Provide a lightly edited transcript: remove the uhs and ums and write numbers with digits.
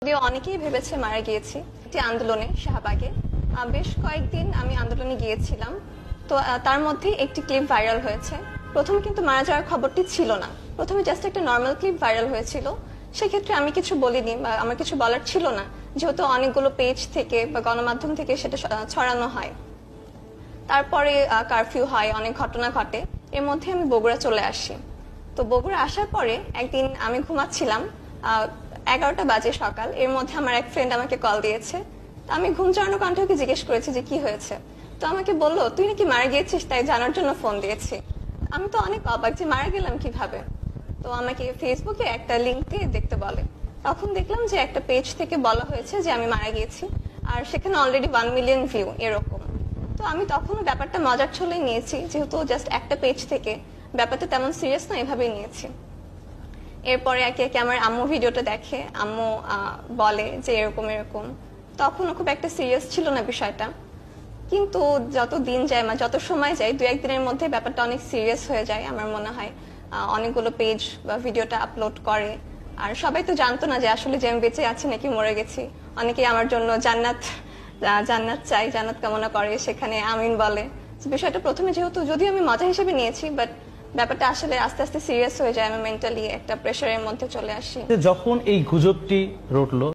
যদিও অনেকেই ভেবেছে মারা গিয়েছি একটি আন্দোলনে শাহবাগে। বেশ কয়েকদিন আমি আন্দোলনে গিয়েছিলাম, তো তার মধ্যে একটি ক্লিপ ভাইরাল হয়েছে। প্রথমে কিন্তু মারা যাওয়ার খবরটি ছিল না, প্রথমে জাস্ট একটা নর্মাল ক্লিপ ভাইরাল হয়েছিল। সেক্ষেত্রে আমি কিছু বলিনি বা আমার কিছু বলার ছিল না, যেহেতু অনেকগুলো পেজ থেকে বা গণমাধ্যম থেকে সেটা ছড়ানো হয়। তারপরে কারফিউ হয়, অনেক ঘটনা ঘটে, এর মধ্যে আমি বগুড়া চলে আসি। তো বগুড়া আসার পরে একদিন আমি ঘুমাচ্ছিলাম, 11টা বাজে সকাল। এর মধ্যে আমার এক ফ্রেন্ড আমাকে কল দিয়েছে। তো আমি ঘুম চড়ানো কণ্ঠে ওকে জিজ্ঞেস করেছি যে কি হয়েছে। তো আমাকে বললো, তুই নাকি মারা গিয়েছিস, তাই জানার জন্য ফোন দিয়েছি। আমি তো অনেক অবাক যে মারা গেলাম কিভাবে। তো আমাকে ফেসবুকে একটা লিংক দিয়ে দেখতে বলে। তখন দেখলাম যে একটা পেজ থেকে বলা হয়েছে যে আমি মারা গিয়েছি, আর সেখানে অলরেডি 1 মিলিয়ন ভিউ এরকম। তো আমি তখন ব্যাপারটা মজার ছলে নিয়েছি, যেহেতু জাস্ট একটা পেজ থেকে, ব্যাপারটা তেমন সিরিয়াস না, এভাবেই নিয়েছি। এরপরে একে একে আমার আম্মু ভিডিওটা দেখে, আম্মু বলে যে এরকম এরকম। তখনও খুব একটা সিরিয়াস ছিল না বিষয়টা, কিন্তু যত দিন যায় বা যত সময় যায়, 2-1 দিনের মধ্যে ব্যাপারটা অনেক সিরিয়াস হয়ে যায় আমার মনে হয়। অনেকগুলো পেজ বা ভিডিওটা আপলোড করে, আর সবাই তো জানতো না যে আসলে যে আমি বেঁচে আছি নাকি মরে গেছি। অনেকেই আমার জন্য জান্নাত জান্নাত চাই, জান্নাত কামনা করে, সেখানে আমিন বলে। বিষয়টা প্রথমে যেহেতু যদিও আমি মজা হিসেবে নিয়েছি, বাট ব্যাপারটা আসলে আস্তে আস্তে সিরিয়াস হয়ে যায়, আমি মেন্টালি একটা প্রেশারের মধ্যে চলে আসি। যখন এই গুজবটি রটলো